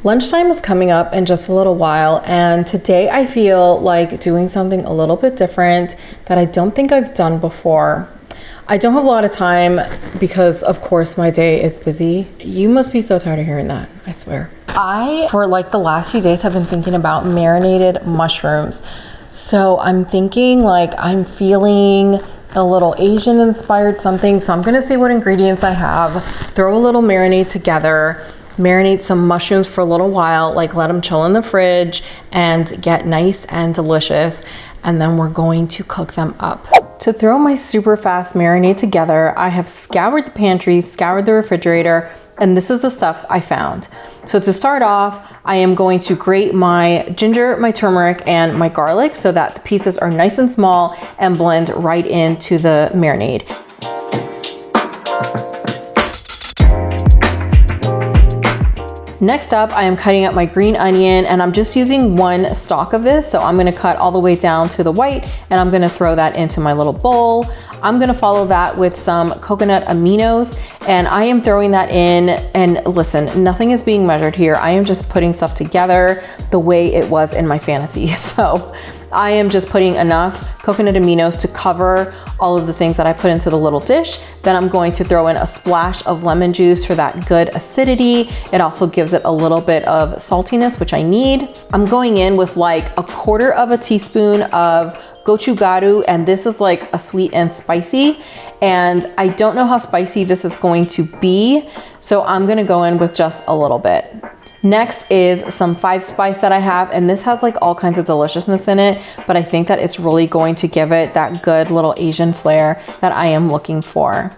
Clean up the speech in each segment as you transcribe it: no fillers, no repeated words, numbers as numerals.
Lunchtime is coming up in just a little while, and today I feel like doing something a little bit different that I don't think I've done before. I don't have a lot of time because, of course, my day is busy. You must be so tired of hearing that, I swear. I, for like the last few days, have been thinking about marinated mushrooms. So I'm thinking like I'm feeling a little Asian inspired something. So I'm gonna see what ingredients I have, throw a little marinade together, marinate some mushrooms for a little while, like let them chill in the fridge and get nice and delicious. And then we're going to cook them up. To throw my super fast marinade together, I have scoured the pantry, scoured the refrigerator, and this is the stuff I found. So to start off, I am going to grate my ginger, my turmeric, and my garlic so that the pieces are nice and small and blend right into the marinade. Next up, I am cutting up my green onion, and I'm just using one stalk of this. So I'm gonna cut all the way down to the white, and I'm gonna throw that into my little bowl. I'm gonna follow that with some coconut aminos, and I am throwing that in. And listen, nothing is being measured here. I am just putting stuff together the way it was in my fantasy. So I am just putting enough coconut aminos to cover all of the things that I put into the little dish. Then I'm going to throw in a splash of lemon juice for that good acidity. It also gives it a little bit of saltiness, which I need. I'm going in with like 1/4 teaspoon of Gochugaru, and this is like a sweet and spicy. And I don't know how spicy this is going to be, so I'm gonna go in with just a little bit. Next is some 5 spice that I have, and this has like all kinds of deliciousness in it, but I think that it's really going to give it that good little Asian flair that I am looking for.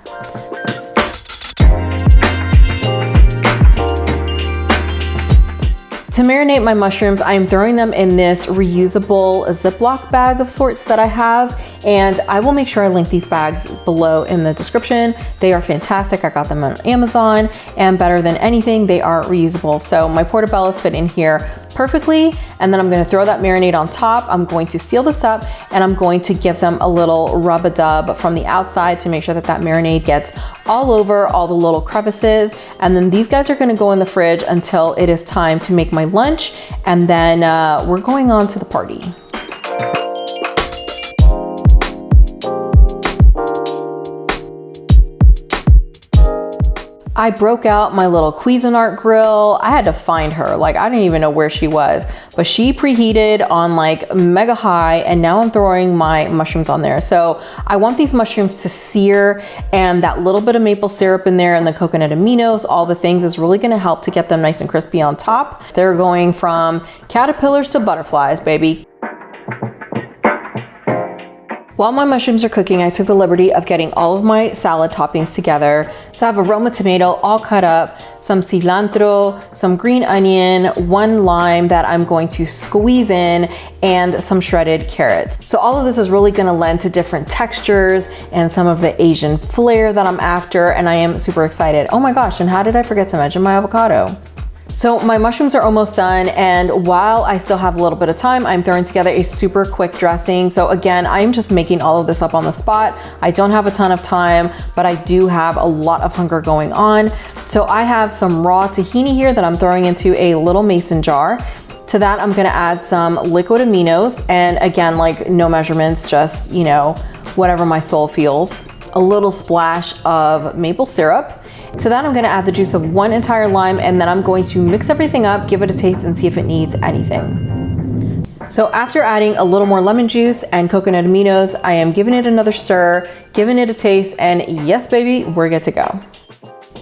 To marinate my mushrooms, I am throwing them in this reusable Ziploc bag of sorts that I have, and I will make sure I link these bags below in the description. They are fantastic. I got them on Amazon, and better than anything, they are reusable. So my portobellos fit in here perfectly, and then I'm gonna throw that marinade on top. I'm going to seal this up, and I'm going to give them a little rub-a-dub from the outside to make sure that that marinade gets all over all the little crevices. And then these guys are gonna go in the fridge until it is time to make my lunch, and then we're going on to the party. I broke out my little Cuisinart grill. I had to find her. Like, I didn't even know where she was, but she preheated on like mega high, and now I'm throwing my mushrooms on there. So I want these mushrooms to sear, and that little bit of maple syrup in there and the coconut aminos, all the things, is really gonna help to get them nice and crispy on top. They're going from caterpillars to butterflies, baby. While my mushrooms are cooking, I took the liberty of getting all of my salad toppings together. So I have a Roma tomato all cut up, some cilantro, some green onion, 1 lime that I'm going to squeeze in, and some shredded carrots. So all of this is really gonna lend to different textures and some of the Asian flair that I'm after, and I am super excited. Oh my gosh, and how did I forget to mention my avocado? So my mushrooms are almost done, and while I still have a little bit of time, I'm throwing together a super quick dressing. So again, I'm just making all of this up on the spot. I don't have a ton of time, but I do have a lot of hunger going on. So I have some raw tahini here that I'm throwing into a little mason jar. To that, I'm gonna add some liquid aminos, and again, like no measurements, just, you know, whatever my soul feels. A little splash of maple syrup. To that, I'm gonna add the juice of 1 entire lime, and then I'm going to mix everything up, give it a taste, and see if it needs anything. So after adding a little more lemon juice and coconut aminos, I am giving it another stir, giving it a taste, and yes, baby, we're good to go.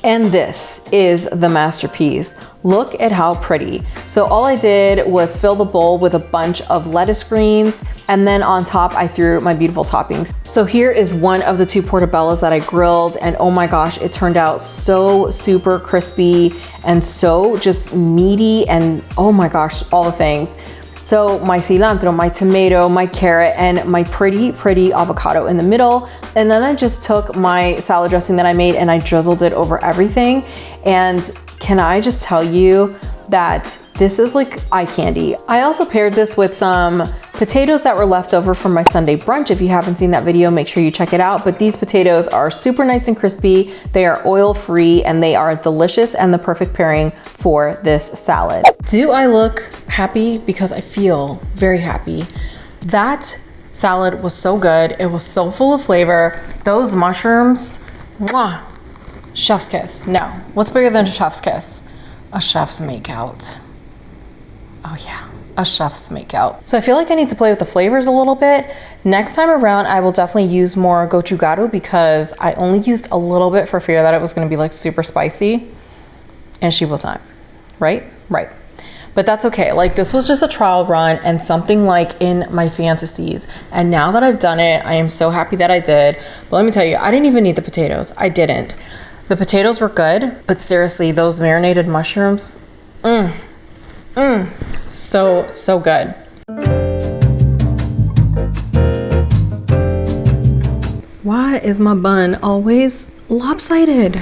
And this is the masterpiece. Look at how pretty. So all I did was fill the bowl with a bunch of lettuce greens, and then on top I threw my beautiful toppings. So here is one of the 2 portobellos that I grilled, and oh my gosh, it turned out so super crispy and so just meaty, and oh my gosh, all the things. So my cilantro, my tomato, my carrot, and my pretty avocado in the middle. And then I just took my salad dressing that I made and I drizzled it over everything. And can I just tell you that this is like eye candy. I also paired this with some potatoes that were left over from my Sunday brunch. If you haven't seen that video, make sure you check it out. But these potatoes are super nice and crispy. They are oil-free and they are delicious and the perfect pairing for this salad. Do I look happy? Because I feel very happy. That salad was so good. It was so full of flavor. Those mushrooms, mwah, chef's kiss. No, what's bigger than a chef's kiss? A chef's makeout. Oh yeah, a chef's makeout. So I feel like I need to play with the flavors a little bit. Next time around, I will definitely use more Gochugaru because I only used a little bit for fear that it was gonna be like super spicy, and she was not, right? Right. But that's okay. Like, this was just a trial run and something like in my fantasies. And now that I've done it, I am so happy that I did. But let me tell you, I didn't even need the potatoes. I didn't. The potatoes were good, but seriously, those marinated mushrooms, so good. Why is my bun always lopsided?